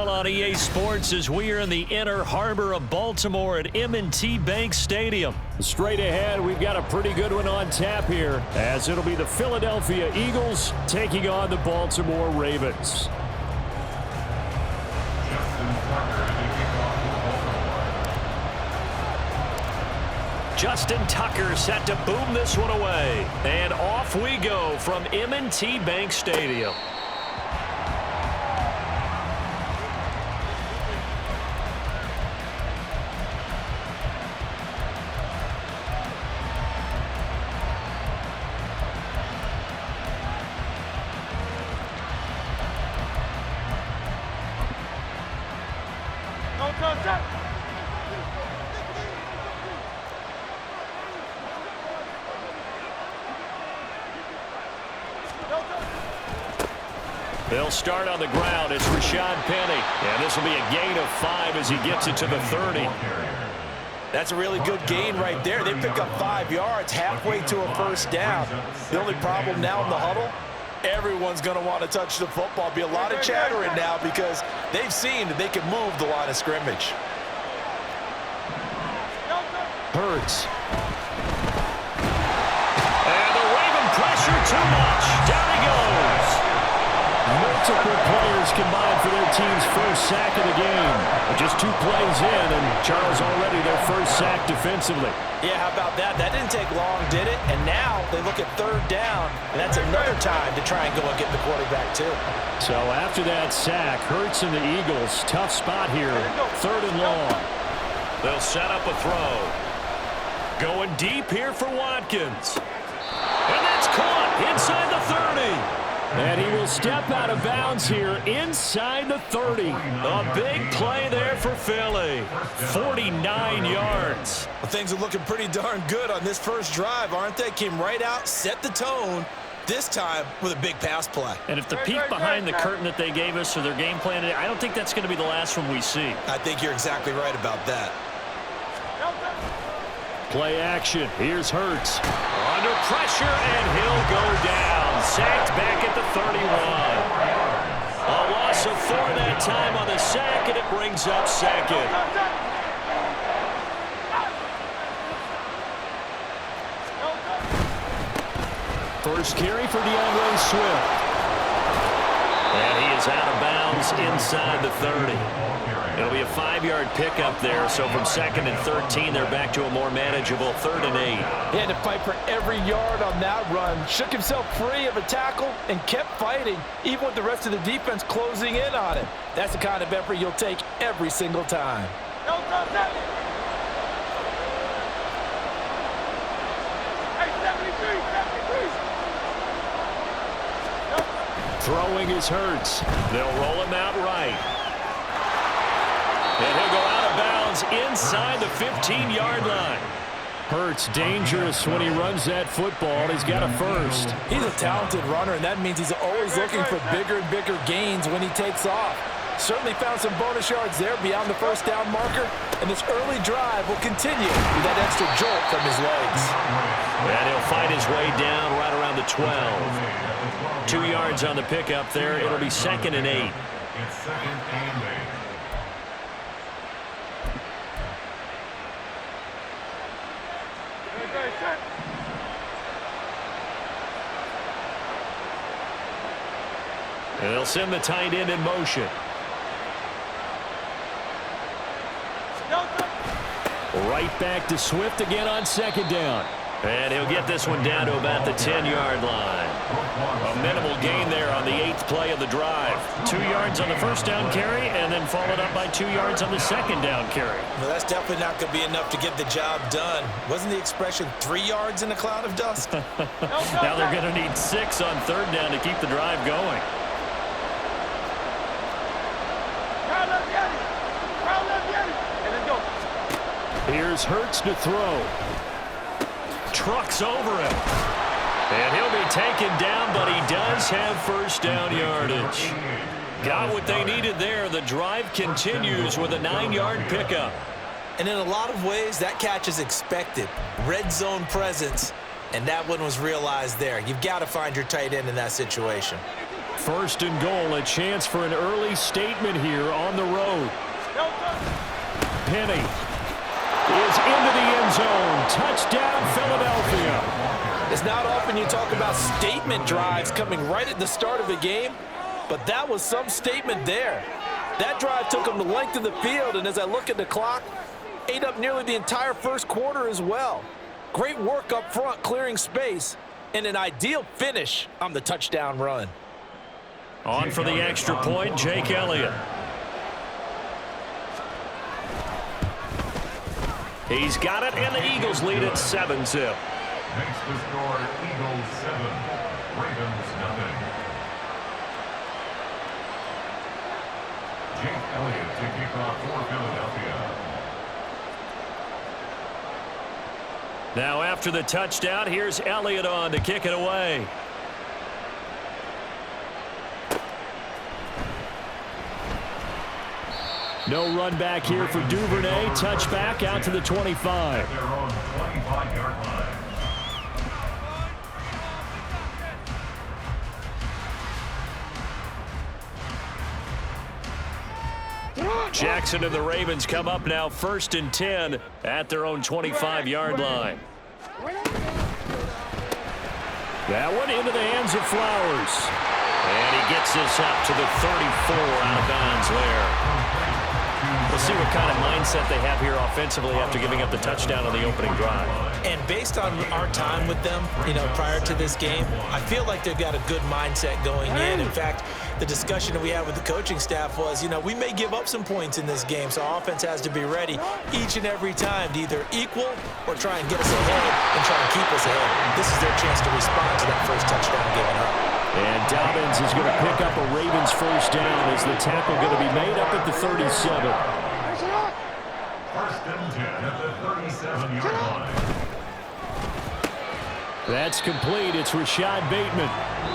NFL on EA Sports as we are in the inner harbor of Baltimore at M&T Bank Stadium. Straight ahead, we've got a pretty good one on tap here, as it'll be the Philadelphia Eagles taking on the Baltimore Ravens. Justin Tucker set to boom this one away. And off we go from M&T Bank Stadium. They'll start on the ground. It's Rashad Penny. And this will be a gain of 5 as he gets it to the 30. That's a really good gain right there. They pick up 5 yards halfway to a first down. The only problem now in the huddle, everyone's going to want to touch the football. Be a lot of chattering now because they've seen that they can move the line of scrimmage. Hurts. And the Raven pressure too much. Down he goes. Multiple players combined for their team's first sack of the game. Just 2 plays in, and Charles already their first sack defensively. Yeah, how about that? That didn't take long, did it? And now they look at 3rd down, and that's another time to try and go and get the quarterback, too. So after that sack, Hurts and the Eagles, tough spot here, 3rd and long. They'll set up a throw. Going deep here for Watkins. And that's caught inside the 30. And he will step out of bounds here inside the 30. A big play there for Philly. 49 yards. Well, things are looking pretty darn good on this first drive, aren't they? Came right out, set the tone, this time with a big pass play. And if the peek behind the curtain that they gave us or their game plan, I don't think that's going to be the last one we see. I think you're exactly right about that. Play action. Here's Hurts. Under pressure, and he'll go down. Sacked back at the 31. A loss of 4 that time on the sack, and it brings up 2nd. First carry for DeAndre Swift. And he is out of bounds inside the 30. It'll be a 5-yard pickup there, so from 2nd and 13, they're back to a more manageable 3rd and 8. He had to fight for every yard on that run, shook himself free of a tackle, and kept fighting, even with the rest of the defense closing in on him. That's the kind of effort you'll take every single time. Throwing is Hurts. They'll roll him out right. And he'll go out of bounds inside the 15-yard line. Hurts dangerous when he runs that football. He's got a first. He's a talented runner, and that means he's always looking for bigger and bigger gains when he takes off. Certainly found some bonus yards there beyond the first down marker, and this early drive will continue with that extra jolt from his legs. And he'll fight his way down right around the 12. 2 yards on the pickup there. It'll be 2nd and 8. It's 2nd and 8. And they'll send the tight end in motion. Right back to Swift again on 2nd down. And he'll get this one down to about the 10-yard line. A minimal gain there on the 8th play of the drive. 2 yards on the first down carry, and then followed up by 2 yards on the 2nd down carry. Well, that's definitely not going to be enough to get the job done. Wasn't the expression 3 yards in a cloud of dust? Now they're going to need 6 on 3rd down to keep the drive going. Here's Hurts to throw. Trucks over him. And he'll be taken down, but he does have first down yardage. Got what they needed there. The drive continues with a 9-yard pickup. And in a lot of ways, that catch is expected. Red zone presence, and that one was realized there. You've got to find your tight end in that situation. First and goal, a chance for an early statement here on the road. Penny is into the end zone. Touchdown, Philadelphia. It's not often you talk about statement drives coming right at the start of the game, but that was some statement there. That drive took them the length of the field, and as I look at the clock, ate up nearly the entire first quarter as well. Great work up front, clearing space, and an ideal finish on the touchdown run. On for the extra point, Jake Elliott. He's got it, and the Eagles lead at 7-0. Makes the score Eagles 7, Ravens nothing. Jake Elliott to kick off for Philadelphia. Now after the touchdown, here's Elliott on to kick it away. No run back here for Duvernay. Touchback out to the 25. Their own 25-yard line. Jackson and the Ravens come up now 1st and 10 at their own 25-yard line. That one into the hands of Flowers. And he gets this up to the 34 out of bounds there. We'll see what kind of mindset they have here offensively after giving up the touchdown on the opening drive. And based on our time with them, prior to this game, I feel like they've got a good mindset going in. In fact, the discussion that we had with the coaching staff was, we may give up some points in this game, so our offense has to be ready each and every time to either equal or try and get us ahead and try and keep us ahead. This is their chance to respond to that first touchdown given up. And Dobbins is going to pick up a Ravens first down as the tackle going to be made up at the 37. First and 10 at the 37-yard line. That's complete. It's Rashad Bateman.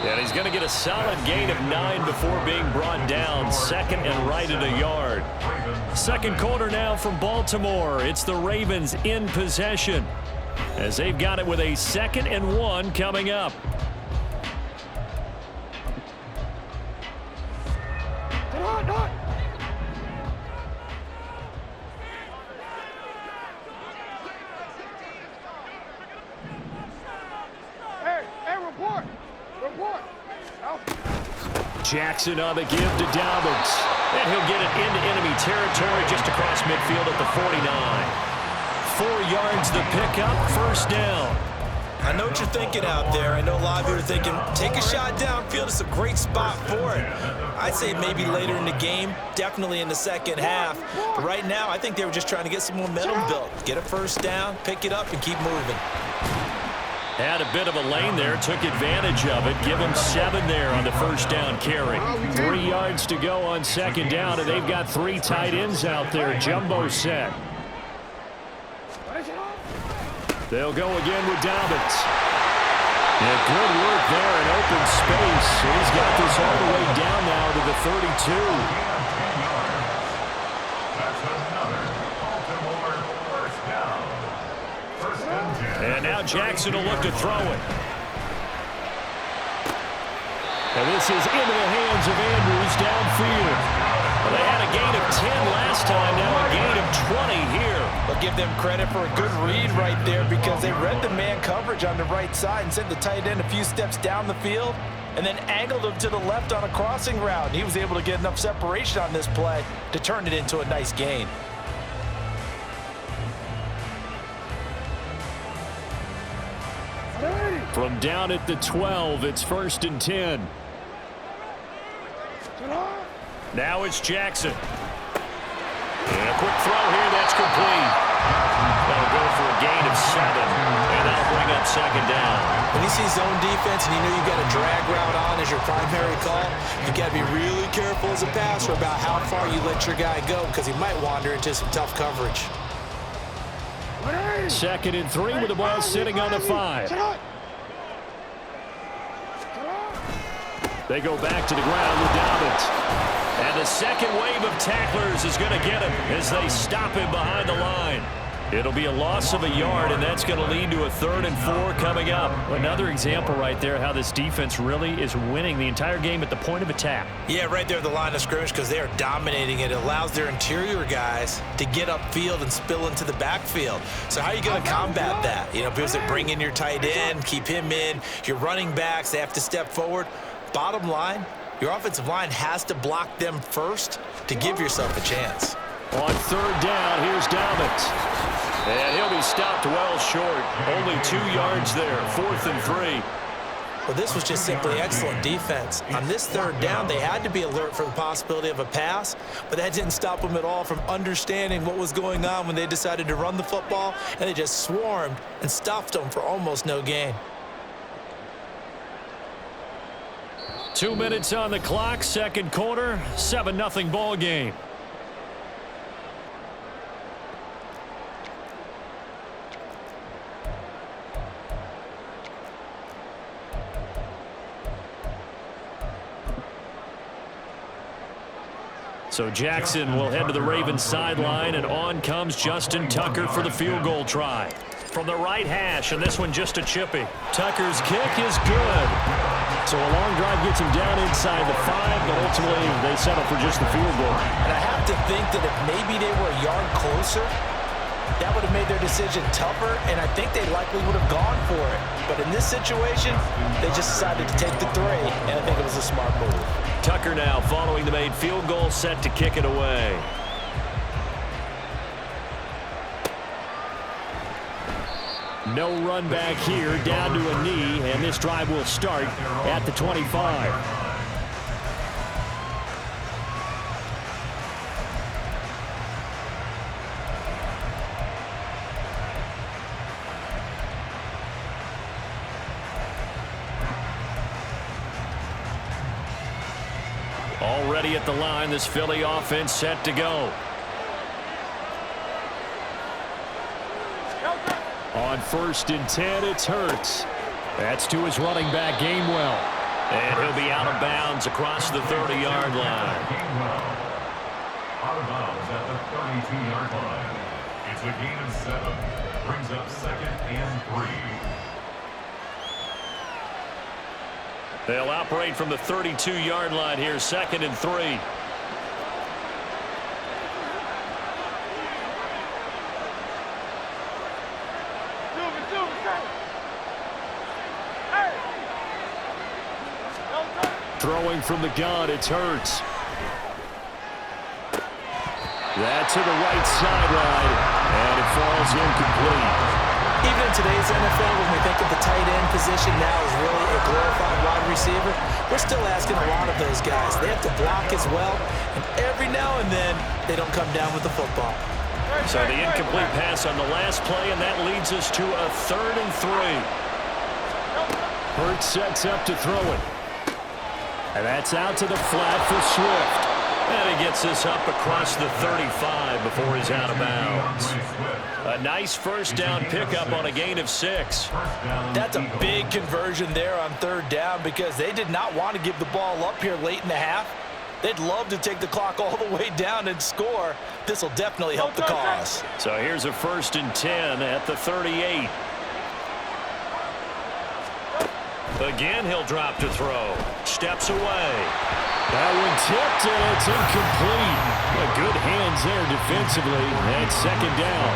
And he's going to get a solid gain of 9 before being brought down. Second and right at a yard. Second quarter now from Baltimore. It's the Ravens in possession as they've got it with a 2nd and 1 coming up. Jackson on the give to Dobbins. And he'll get it into enemy territory just across midfield at the 49. 4 yards the pickup, first down. I know what you're thinking out there. I know a lot of you are thinking, take a shot downfield. It's a great spot for it. I'd say maybe later in the game, definitely in the second half. But right now, I think they were just trying to get some momentum built. Get a first down, pick it up, and keep moving. Had a bit of a lane there, took advantage of it. Give him 7 there on the first down carry. 3 yards to go on second down, and they've got 3 tight ends out there. Jumbo set. They'll go again with Dobbins. Yeah, good work there in open space. He's got this all the way down now to the 32. And now Jackson will look to throw it. And this is into the hands of Andrews downfield. Well, they had a gain of 10 last time, now a gain of 20 here. But give them credit for a good read right there because they read the man coverage on the right side and sent the tight end a few steps down the field and then angled him to the left on a crossing route. He was able to get enough separation on this play to turn it into a nice gain. From down at the 12, it's 1st and 10. Now it's Jackson. And a quick throw here, that's complete. That'll go for a gain of 7, and that'll bring up second down. When you see zone defense and you know you've got a drag route on as your primary call, you've got to be really careful as a passer about how far you let your guy go because he might wander into some tough coverage. 2nd and 3 with the ball sitting on the 5. They go back to the ground with Dobbins. And the second wave of tacklers is going to get him as they stop him behind the line. It'll be a loss of a yard, and that's going to lead to a 3rd and 4 coming up. Another example right there how this defense really is winning the entire game at the point of attack. Yeah, right there at the line of scrimmage because they are dominating it. It allows their interior guys to get upfield and spill into the backfield. So how are you going to combat that? You know, because they bring in your tight end, keep him in. Your running backs, they have to step forward. Bottom line, your offensive line has to block them first to give yourself a chance. On 3rd down, here's Dobbins. And he'll be stopped well short. Only 2 yards there, 4th and 3. Well, this was just simply excellent defense. On this 3rd down, they had to be alert for the possibility of a pass, but that didn't stop them at all from understanding what was going on when they decided to run the football, and they just swarmed and stuffed them for almost no gain. 2 minutes on the clock, 2nd quarter, 7-0 ball game. So Jackson will head to the Ravens sideline, and on comes Justin Tucker for the field goal try. From the right hash, and this one just a chippy. Tucker's kick is good. So a long drive gets him down inside the 5, but ultimately they settle for just the field goal. And I have to think that if maybe they were a yard closer, that would have made their decision tougher, and I think they likely would have gone for it. But in this situation, they just decided to take the 3, and I think it was a smart move. Tucker now following the made field goal, set to kick it away. No run back here, down to a knee, and this drive will start at the 25. Already at the line, this Philly offense set to go. On 1st and 10, it's Hurts. That's to his running back, Gainwell. And he'll be out of bounds across the 30-yard line. Out of bounds at the 32-yard line. It's a gain of 7. Brings up 2nd and 3. They'll operate from the 32-yard line here, 2nd and 3. Throwing from the gun, it's Hurts. That to the right sideline, and it falls incomplete. Even in today's NFL, when we think of the tight end position now as really a glorified wide receiver, we're still asking a lot of those guys. They have to block as well, and every now and then, they don't come down with the football. So the incomplete pass on the last play, and that leads us to a 3rd and 3. Hurts sets up to throw it. And that's out to the flat for Swift. And he gets this up across the 35 before he's out of bounds. A nice 1st down pickup on a gain of 6. That's a big conversion there on 3rd down because they did not want to give the ball up here late in the half. They'd love to take the clock all the way down and score. This will definitely help the cause. So here's a 1st and 10 at the 38. Again, he'll drop to throw. Steps away. That one tipped, and it's incomplete. Good hands there defensively. And 2nd down.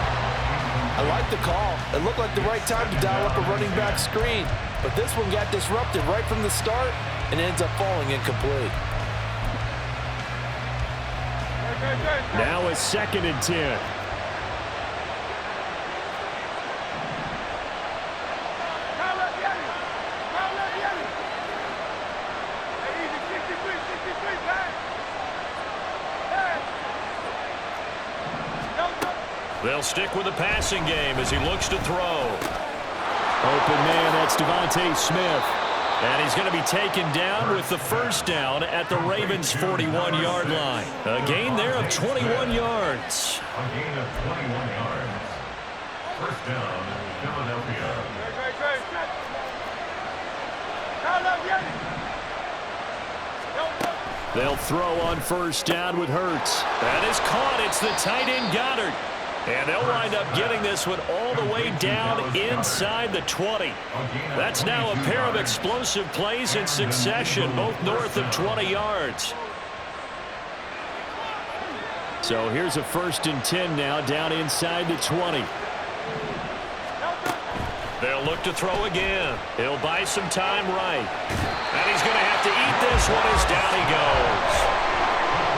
I like the call. It looked like the right time to dial up a running back screen. But this one got disrupted right from the start and ends up falling incomplete. Now a 2nd and 10. They'll stick with the passing game as he looks to throw. Open man, that's Devontae Smith. And he's going to be taken down with the 1st down at the Ravens' 41-yard line. A gain there of 21 yards. A gain of 21 yards. 1st down, Philadelphia. They'll throw on 1st down with Hurts. That is caught. It's the tight end Goddard. And they'll wind up getting this one all the way down inside the 20. That's now a pair of explosive plays in succession, both north of 20 yards. So here's a 1st and 10 now, down inside the 20. They'll look to throw again. He'll buy some time right. And he's going to have to eat this one as down he goes.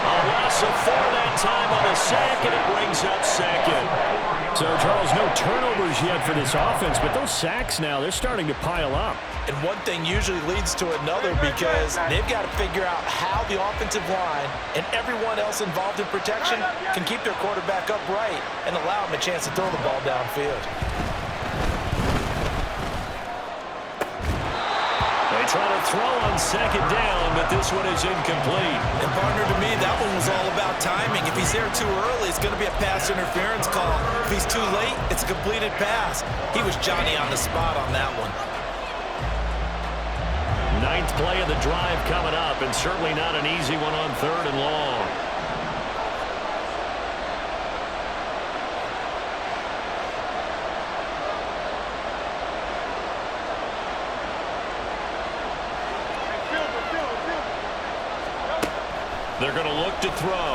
A loss of 4 that time on the sack, and it brings up 2nd. So, Charles, no turnovers yet for this offense, but those sacks now, they're starting to pile up. And one thing usually leads to another because they've got to figure out how the offensive line and everyone else involved in protection can keep their quarterback upright and allow him a chance to throw the ball downfield. They try to throw on 2nd down, but this one is incomplete. And, partner, to me, that one was all about timing. If he's there too early, it's going to be a pass interference call. If he's too late, it's a completed pass. He was Johnny on the spot on that one. 9th play of the drive coming up, and certainly not an easy one on 3rd and long. They're going to look to throw.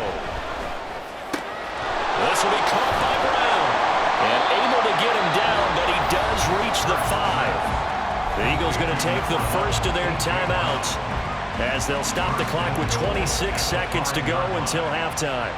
This will be caught by Brown. And able to get him down, but he does reach the 5. The Eagles going to take the first of their timeouts as they'll stop the clock with 26 seconds to go until halftime.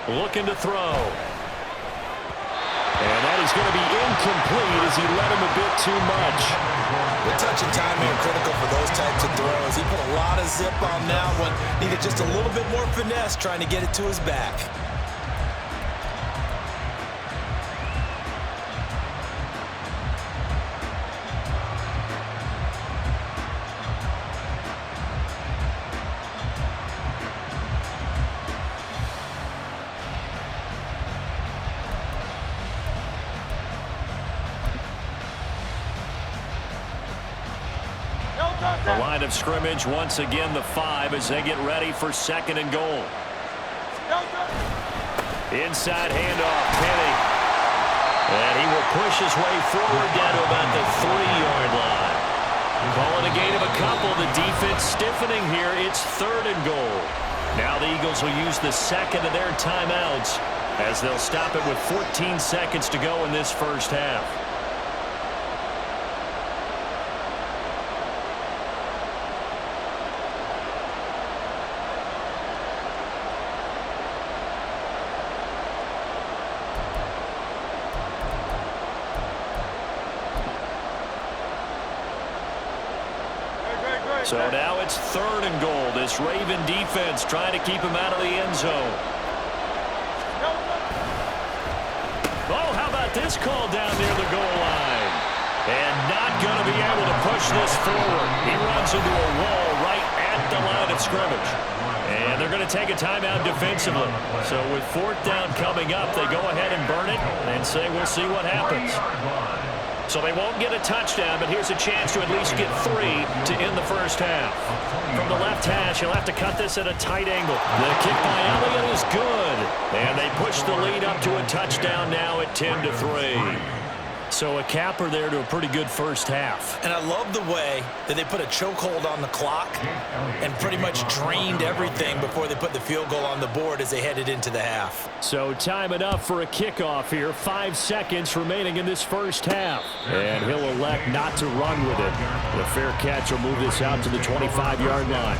Looking to throw. And that is going to be incomplete as he let him a bit too much. The touch and timing are critical for those types of throws. He put a lot of zip on that one. Needed just a little bit more finesse trying to get it to his back. The line of scrimmage once again the 5 as they get ready for 2nd and goal. Inside handoff, Penny. And he will push his way forward down to about the 3-yard line. Calling a gain of a couple. The defense stiffening here. It's 3rd and goal. Now the Eagles will use the 2nd of their timeouts as they'll stop it with 14 seconds to go in this first half. So now it's 3rd and goal. This Raven defense trying to keep him out of the end zone. Oh, how about this call down near the goal line? And not going to be able to push this forward. He runs into a wall right at the line of scrimmage. And they're going to take a timeout defensively. So with 4th down coming up, they go ahead and burn it and say we'll see what happens. So they won't get a touchdown, but here's a chance to at least get 3 to end the first half. From the left hash, he'll have to cut this at a tight angle. The kick by Elliott is good. And they push the lead up to a touchdown now at 10-3. So a capper there to a pretty good first half. And I love the way that they put a chokehold on the clock and pretty much drained everything before they put the field goal on the board as they headed into the half. So time it up for a kickoff here. 5 seconds remaining in this first half. And he'll elect not to run with it. The fair catch will move this out to the 25-yard line.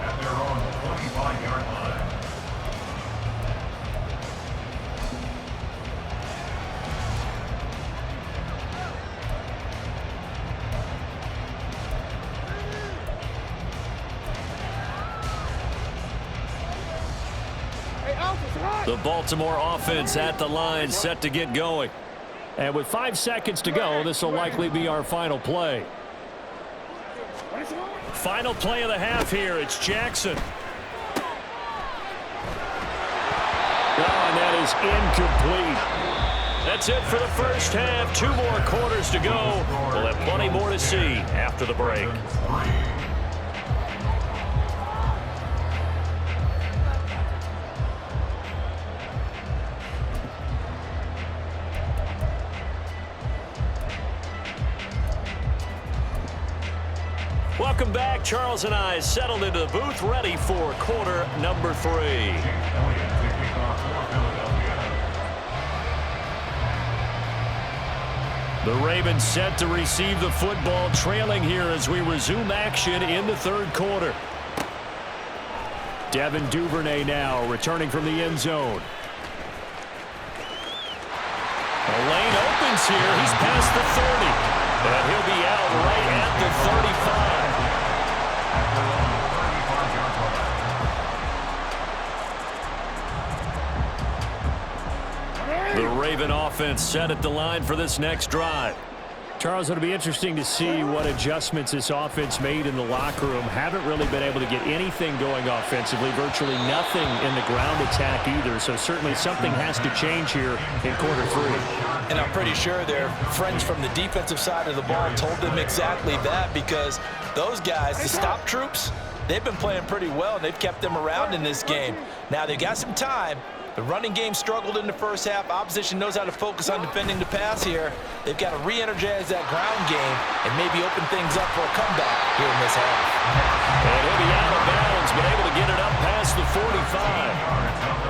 At their own 25-yard line. The Baltimore offense at the line, set to get going. And with 5 seconds to go, this will likely be our final play. Final play of the half here. It's Jackson. Oh, and that is incomplete. That's it for the first half. 2 more quarters to go. We'll have plenty more to see after the break. Welcome back. Charles and I settled into the booth, ready for quarter number 3. The Ravens set to receive the football, trailing here as we resume action in the 3rd quarter. Devin Duvernay now returning from the end zone. The lane opens here. He's past the 30. And he'll be out right at the 35. The Raven offense set at the line for this next drive. Charles, it'll be interesting to see what adjustments this offense made in the locker room. Haven't really been able to get anything going offensively, virtually nothing in the ground attack either. So certainly something has to change here in quarter 3. And I'm pretty sure their friends from the defensive side of the ball told them exactly that, because those guys, the stop troops, they've been playing pretty well, and they've kept them around in this game. Now, they've got some time. The running game struggled in the first half. Opposition knows how to focus on defending the pass here. They've got to re-energize that ground game and maybe open things up for a comeback here in this half. And he'll be out of bounds, but able to get it up past the 45.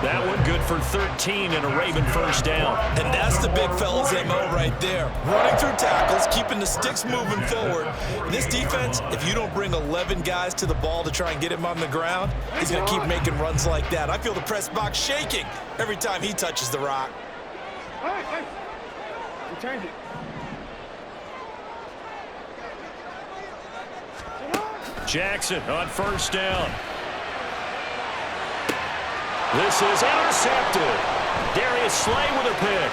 That one good for 13 and a Raven first down. And that's the big fella's MO right there. Running through tackles, keeping the sticks moving forward. This defense, if you don't bring 11 guys to the ball to try and get him on the ground, he's going to keep making runs like that. I feel the press box shaking every time he touches the rock. Hey, we change it. Jackson on first down. This is intercepted. Darius Slay with a pick.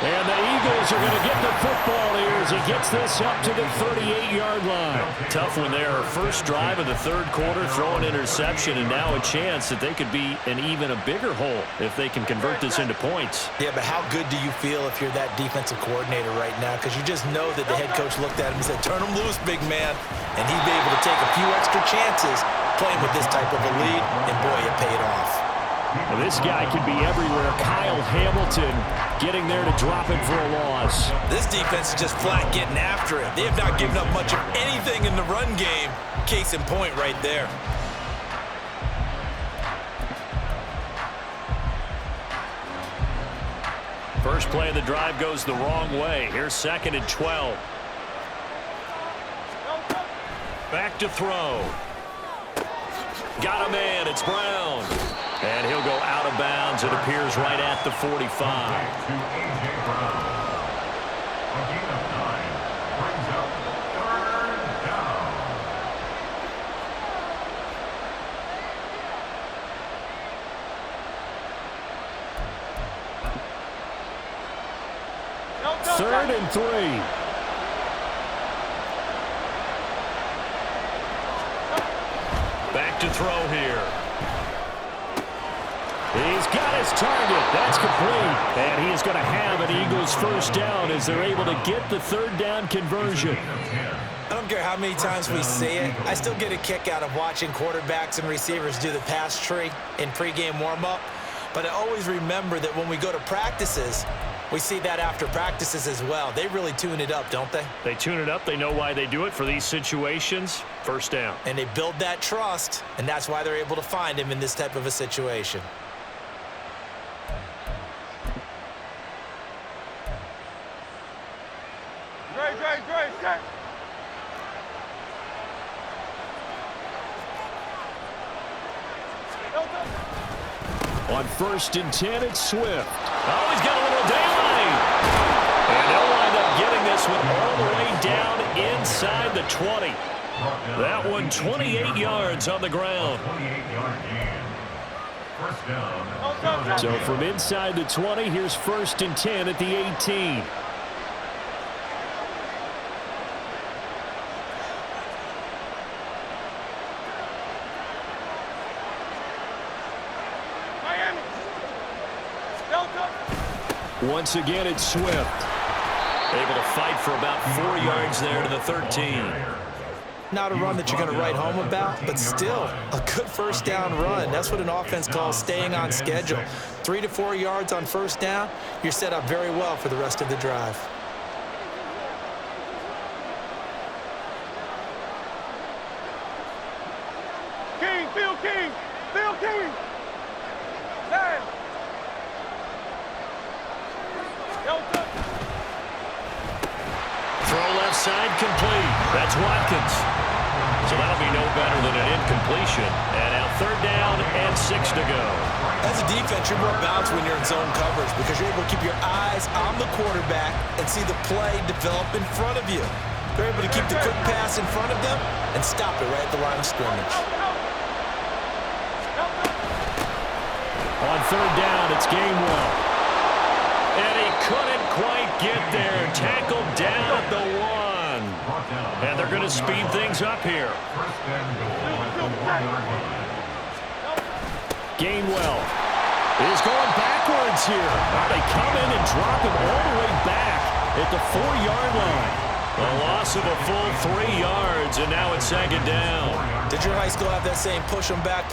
And the Eagles are going to get the football here as he gets this up to the 38-yard line. Tough one there. First drive of the 3rd quarter, throw an interception, and now a chance that they could be in even a bigger hole if they can convert this into points. Yeah, but how good do you feel if you're that defensive coordinator right now? Because you just know that the head coach looked at him and said, turn him loose, big man. And he'd be able to take a few extra chances playing with this type of a lead, and boy, it paid off. Well, this guy can be everywhere. Kyle Hamilton getting there to drop it for a loss. This defense is just flat getting after it. They have not given up much of anything in the run game. Case in point right there. First play of the drive goes the wrong way. Here's 2nd and 12. Back to throw. Got a man. It's Brown. And he'll go out of bounds. It appears right at the 45. Third and 3. Back to throw here. He's got his target. That's complete. And he is going to have an Eagles first down as they're able to get the 3rd down conversion. I don't care how many times we see it. I still get a kick out of watching quarterbacks and receivers do the pass tree in pregame warm-up. But I always remember that when we go to practices, we see that after practices as well. They really tune it up, don't they? They tune it up. They know why they do it for these situations. First down. And they build that trust, and that's why they're able to find him in this type of a situation. Dre, set. On 1st and 10, it's Swift. Oh, he's got a little daylight. And they'll wind up getting this one all the way down inside the 20. That one 28 yards on the ground. So from inside the 20, here's 1st and 10 at the 18. Once again, it's Swift. Able to fight for about 4 yards there to the 13. Not a run that you're going to write home about, but still a good first down run. That's what an offense calls staying on schedule. 3 to 4 yards on first down, you're set up very well for the rest of the drive. King, Phil King, Phil King. Hey. Throw left side complete. That's Watkins. So that'll be no better than an incompletion. And now 3rd down and 6 to go. As a defense, you're more balanced when you're in zone coverage because you're able to keep your eyes on the quarterback and see the play develop in front of you. They're able to keep the quick pass in front of them and stop it right at the line of scrimmage. On 3rd down, it's Gainwell. And he couldn't quite get there. Tackled down at the 1. And they're going to speed things up here. Gainwell is going backwards here. Well, they come in and drop him all the way back at the 4-yard line. A loss of a full 3 yards, and now it's 2nd down. Did your high school have that same push them back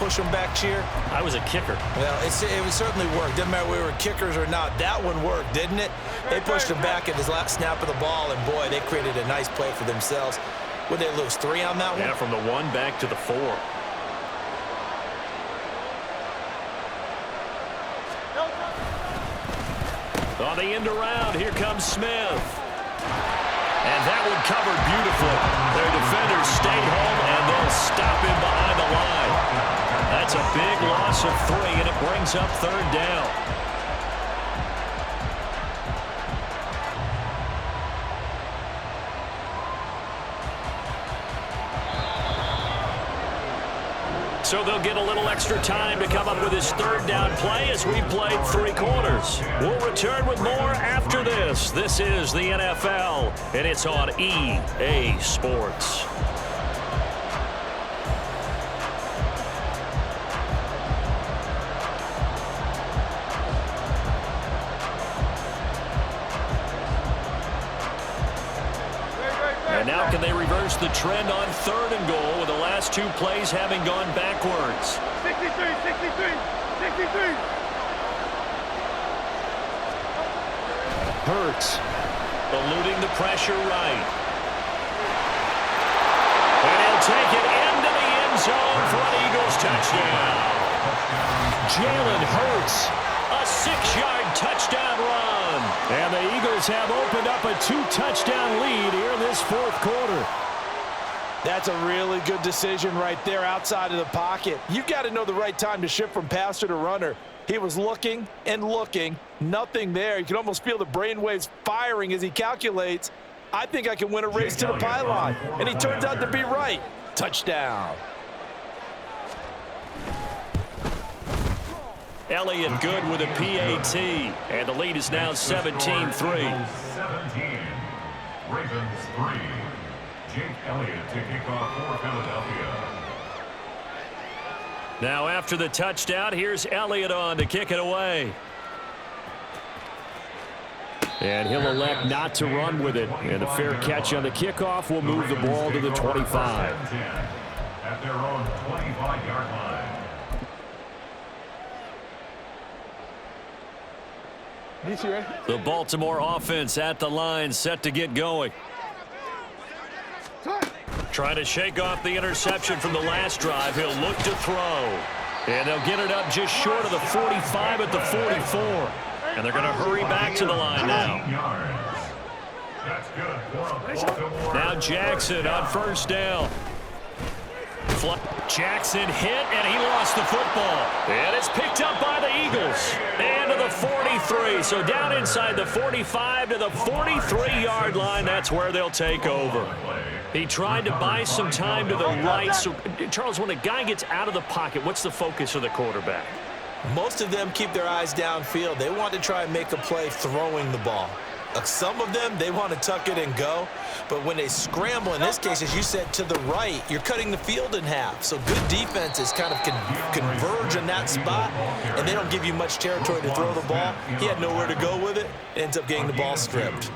cheer? I was a kicker. Well, it would certainly work. Didn't matter whether we were kickers or not. That one worked, didn't it? They pushed him back at his last snap of the ball, and boy, they created a nice play for themselves. Would they lose 3 on that one? Yeah, from the 1 back to the 4. On the end around, here comes Smith. And that one covered beautifully. Their defenders stayed home, and they'll stop him behind the line. That's a big loss of 3, and it brings up 3rd down. So they'll get a little extra time to come up with his 3rd down play as we've played 3 quarters. We'll return with more after this. This is the NFL, and it's on EA Sports. And now can they reverse the trend on 3rd and goal with the last 2 plays having gone backwards? 63, 63, 63. Hurts eluding the pressure right. And he'll take it into the end zone for an Eagles touchdown. Jalen Hurts, a 6-yard touchdown run. And the Eagles have opened up a 2-touchdown lead here in this 4th quarter. That's a really good decision right there outside of the pocket. You've got to know the right time to shift from passer to runner. He was looking and looking, nothing there. You can almost feel the brainwaves firing as he calculates, I think I can win a race to the pylon. And he turns out to be right. Touchdown. Elliott good with a PAT, and the lead is now 17-3. 17. Ravens 3. Jake Elliott to kick off for Philadelphia. Now after the touchdown, here's Elliott on to kick it away. And he'll elect not to run with it. And a fair catch on the kickoff will move the ball to the 25. At their own 25-yard line. The Baltimore offense at the line, set to get going. Trying to shake off the interception from the last drive. He'll look to throw. And they'll get it up just short of the 45 at the 44. And they're going to hurry back to the line now. That's good. Now Jackson on 1st down. Jackson hit, and he lost the football. And it's picked up by the Eagles. And to the 43. So down inside the 45 to the 43-yard line. That's where they'll take over. He tried to buy some time to the right. So, Charles, when a guy gets out of the pocket, what's the focus of the quarterback? Most of them keep their eyes downfield. They want to try and make a play throwing the ball. Some of them, they want to tuck it and go. But when they scramble, in this case, as you said, to the right, you're cutting the field in half. So good defenses kind of converge in that spot, and they don't give you much territory to throw the ball. He had nowhere to go with it. Ends up getting the ball stripped.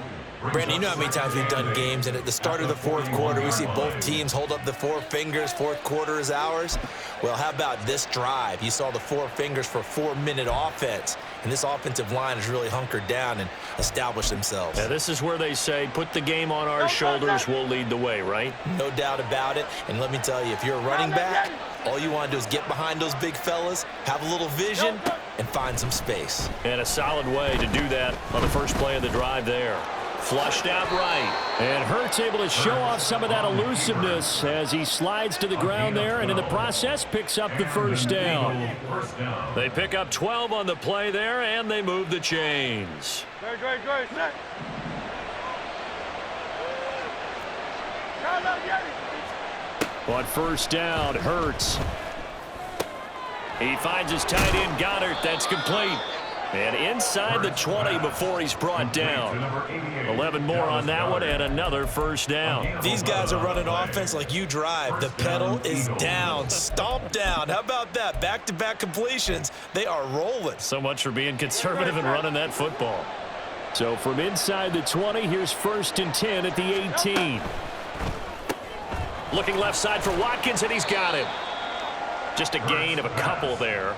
Brandon, you know how many times we've done games, and at the start of the fourth quarter, we see both teams hold up the four fingers, fourth quarter is ours. Well, how about this drive? You saw the four fingers for 4-minute offense, and this offensive line has really hunkered down and established themselves. Now, this is where they say, put the game on our shoulders, we'll lead the way, right? No doubt about it, and let me tell you, if you're a running back, all you want to do is get behind those big fellas, have a little vision, and find some space. And a solid way to do that on the first play of the drive there. Flushed out right. And Hurts able to show off some of that elusiveness as he slides to the ground there, and in the process picks up the first down. They pick up 12 on the play there, and they move the chains. Good. Set. On first down, Hurts. He finds his tight end, Goddard. That's complete. And inside the 20 before he's brought down. 11 more on that one and another first down. These guys are running offense like you drive. The pedal is down, stomp down. How about that? Back-to-back completions. They are rolling. So much for being conservative and running that football. So from inside the 20, here's 1st and 10 at the 18. Looking left side for Watkins, and he's got him. Just a gain of a couple there,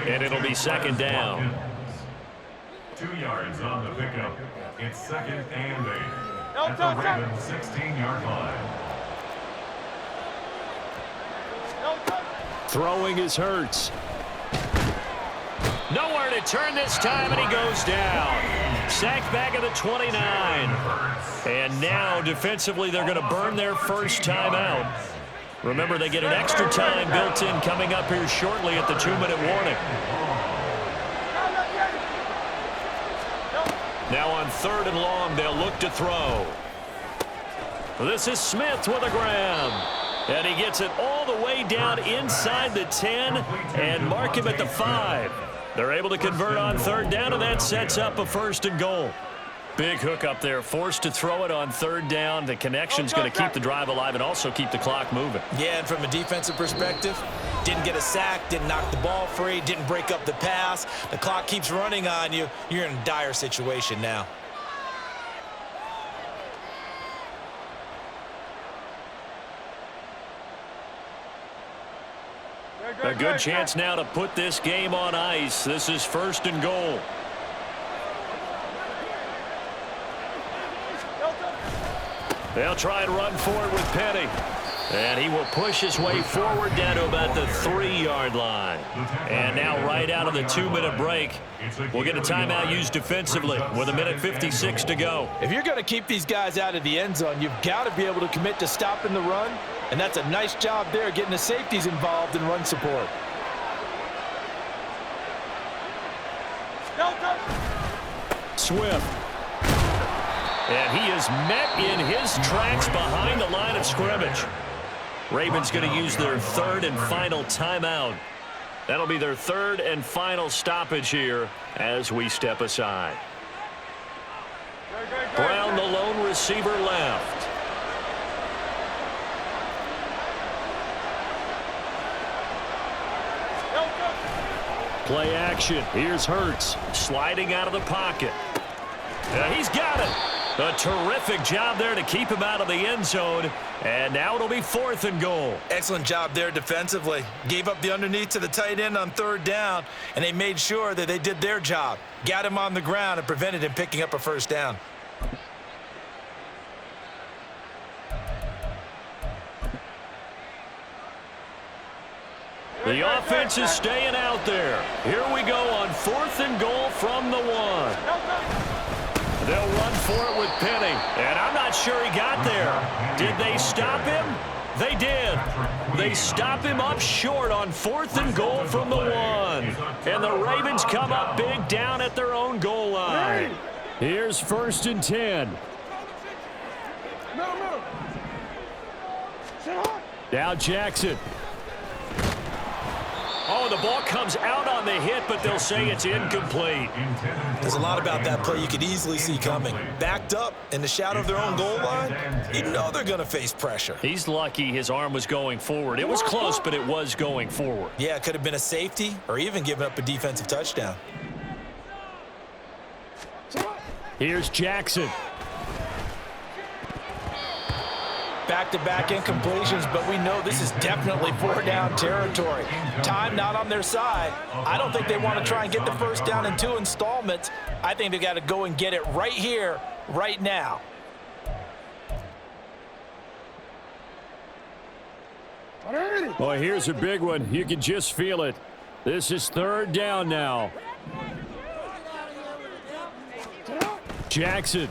and it'll be 2nd down. 2 yards on the pickup. It's 2nd and 8 at the Ravens 16-yard line. Throwing is Hurts. Nowhere to turn this time, and he goes down. Sacked back at the 29. And now defensively they're going to burn their first timeout. Remember, they get an extra time built in coming up here shortly at the 2-minute warning. Now on 3rd and long, they'll look to throw. This is Smith with a grab. And he gets it all the way down inside the 10 and mark him at the 5. They're able to convert on 3rd down, and that sets up a 1st and goal. Big hook up there, forced to throw it on 3rd down. The connection's going to keep the drive alive and also keep the clock moving. Yeah, and from a defensive perspective, didn't get a sack, didn't knock the ball free, didn't break up the pass. The clock keeps running on you. You're in a dire situation now. A good chance now to put this game on ice. This is 1st and goal. They'll try and run forward with Penny. And he will push his way forward down to about the 3-yard line. And now right out of the 2-minute break, we'll get a timeout used defensively with 1:56 to go. If you're going to keep these guys out of the end zone, you've got to be able to commit to stopping the run. And that's a nice job there, getting the safeties involved in run support. Swift. And he is met in his tracks behind the line of scrimmage. Ravens going to use their 3rd and final timeout. That'll be their 3rd and final stoppage here as we step aside. Brown, the lone receiver, left. Play action. Here's Hurts sliding out of the pocket. He's got it. A terrific job there to keep him out of the end zone. And now it'll be 4th and goal. Excellent job there defensively. Gave up the underneath to the tight end on 3rd down, and they made sure that they did their job. Got him on the ground and prevented him picking up a 1st down. The offense is staying out there. Here we go on 4th and goal from the 1. They'll run for it with Penny. And I'm not sure he got there. Did they stop him? They did. They stop him up short on 4th and goal from the 1. And the Ravens come up big down at their own goal line. Here's 1st and 10. Now Jackson. Oh, and the ball comes out on the hit, but they'll say it's incomplete. There's a lot about that play you could easily see coming. Backed up in the shadow of their own goal line, you know they're going to face pressure. He's lucky his arm was going forward. It was close, but it was going forward. Yeah, it could have been a safety or even given up a defensive touchdown. Here's Jackson. Back-to-back incompletions, but we know this is definitely four-down territory. Time not on their side. I don't think they want to try and get the first down in 2 installments. I think they got to go and get it right here, right now. Well, here's a big one. You can just feel it. This is 3rd down now. Jackson.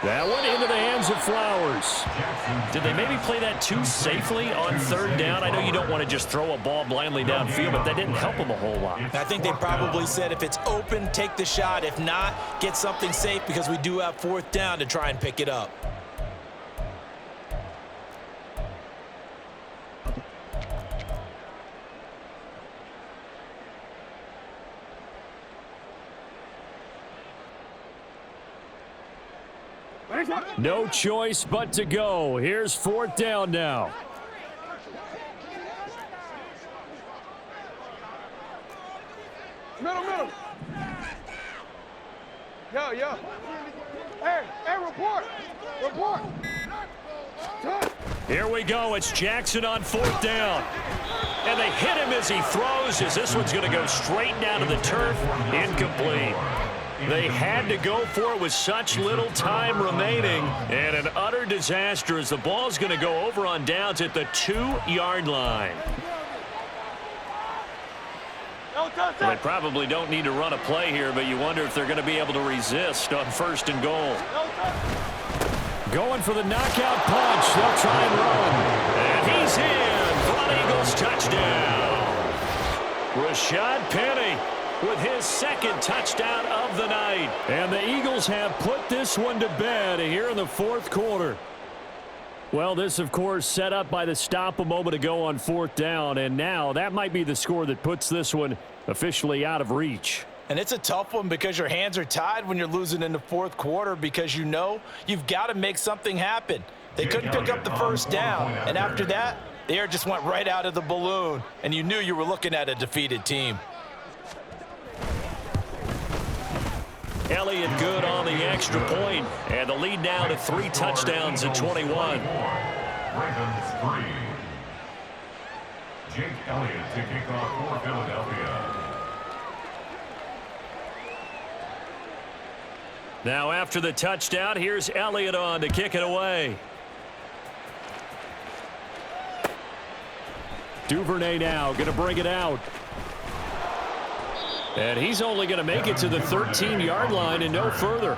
That one into the hands of Flowers. Did they maybe play that too safely on 3rd down? I know you don't want to just throw a ball blindly downfield, but that didn't help them a whole lot. I think they probably said if it's open, take the shot. If not, get something safe because we do have 4th down to try and pick it up. No choice but to go. Here's 4th down now. Middle. Yo. Hey, report. Here we go. It's Jackson on 4th down. And they hit him as he throws, as this one's going to go straight down to the turf. Incomplete. They had to go for it with such little time remaining, and an utter disaster as the ball's going to go over on downs at the 2-yard line. They probably don't need to run a play here, but you wonder if they're going to be able to resist on 1st and goal. Going for the knockout punch. They'll try and run. And he's in for an Eagles touchdown. Rashad Penny with his 2nd touchdown of the night. And the Eagles have put this one to bed here in the 4th quarter. Well, this, of course, set up by the stop a moment ago on 4th down. And now that might be the score that puts this one officially out of reach. And it's a tough one because your hands are tied when you're losing in the 4th quarter because you know you've got to make something happen. They couldn't pick up the 1st down. And after that, the air just went right out of the balloon. And you knew you were looking at a defeated team. Elliott good on the extra point, and the lead now to 3 touchdowns at 21. Ravens 3. Jake Elliott to kick off for Philadelphia. Now after the touchdown, here's Elliott on to kick it away. Duvernay now going to bring it out. And he's only going to make it to the 13-yard line and no further.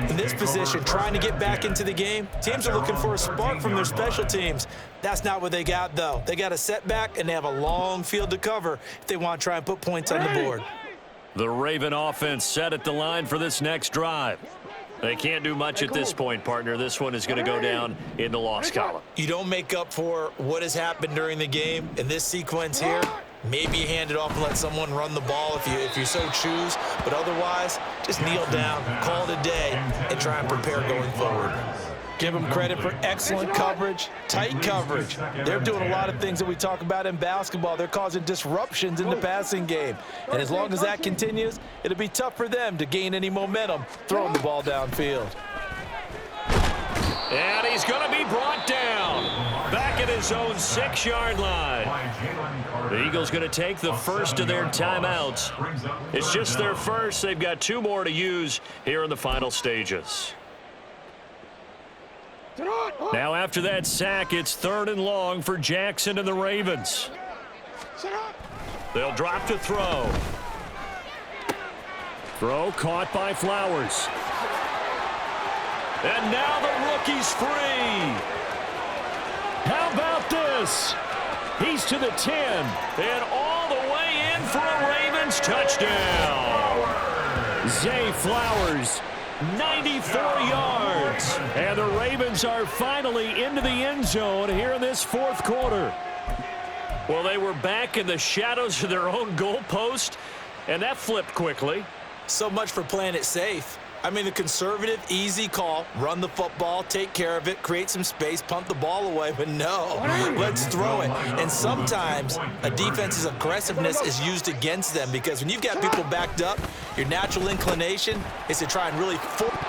In this position, trying to get back into the game, teams are looking for a spark from their special teams. That's not what they got, though. They got a setback, and they have a long field to cover if they want to try and put points on the board. The Raven offense set at the line for this next drive. They can't do much at this point, partner. This one is going to go down in the loss column. You don't make up for what has happened during the game in this sequence here. Maybe you hand it off and let someone run the ball if you so choose. But otherwise, just kneel down, call it a day, and try and prepare going forward. Give them credit for excellent coverage, tight coverage. They're doing a lot of things that we talk about in basketball. They're causing disruptions in the passing game. And as long as that continues, it'll be tough for them to gain any momentum throwing the ball downfield. And he's going to be brought down back at his own 6-yard line. The Eagles going to take the first of their timeouts. It's just their first. They've got 2 more to use here in the final stages. Now after that sack, it's 3rd and long for Jackson and the Ravens. They'll drop to throw. Throw caught by Flowers. And now the rookie's free. How about this? He's to the 10 and all the way in for a Ravens touchdown. Zay Flowers, 94 yards. And the Ravens are finally into the end zone here in this 4th quarter. Well, they were back in the shadows of their own goalpost, and that flipped quickly. So much for playing it safe. I mean, the conservative, easy call, run the football, take care of it, create some space, punt the ball away, but no, let's throw it. And sometimes a defense's aggressiveness is used against them because when you've got people backed up, your natural inclination is to try and really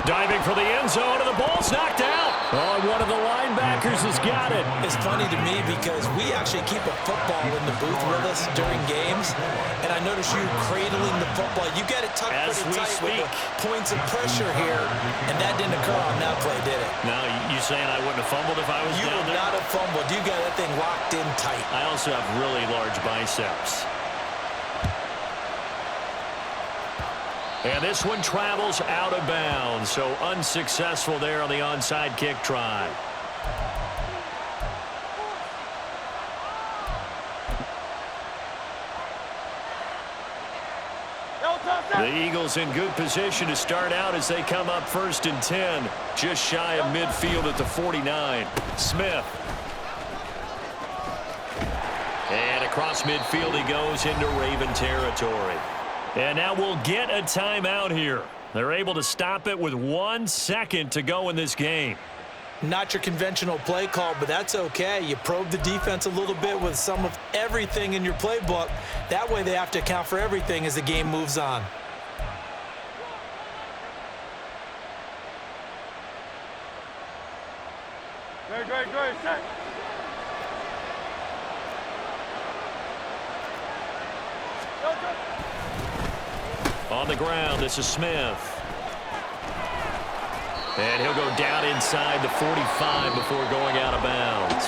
diving for the end zone, and the ball's knocked out. Oh, one of the linebackers has got it. It's funny to me because we actually keep a football in the booth with us during games, and I notice you cradling the football. You got it tucked pretty tight with the points of pressure here, and that didn't occur on that play, did it? No, you saying I wouldn't have fumbled if I was You down would there? not have fumbled. You got that thing locked in tight. I also have really large biceps. And this one travels out of bounds, so unsuccessful there on the onside kick try. The Eagles in good position to start out as they come up 1st and 10, just shy of midfield at the 49. Smith. And across midfield he goes into Raven territory. And now we'll get a timeout here. They're able to stop it with 1 second to go in this game. Not your conventional play call, but that's okay. You probe the defense a little bit with some of everything in your playbook. That way they have to account for everything as the game moves on. Great, set. On the ground, this is Smith. And he'll go down inside the 45 before going out of bounds.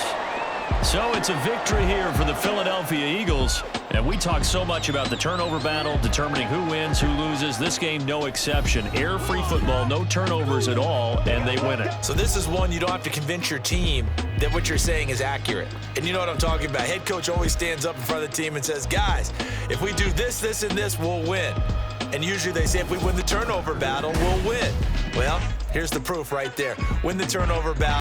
So it's a victory here for the Philadelphia Eagles. And we talk so much about the turnover battle, determining who wins, who loses. This game, no exception. Error-free football, no turnovers at all, and they win it. So this is one you don't have to convince your team that what you're saying is accurate. And you know what I'm talking about. Head coach always stands up in front of the team and says, guys, if we do this, this, and this, we'll win. And usually they say if we win the turnover battle, we'll win. Well, here's the proof right there. Win the turnover battle.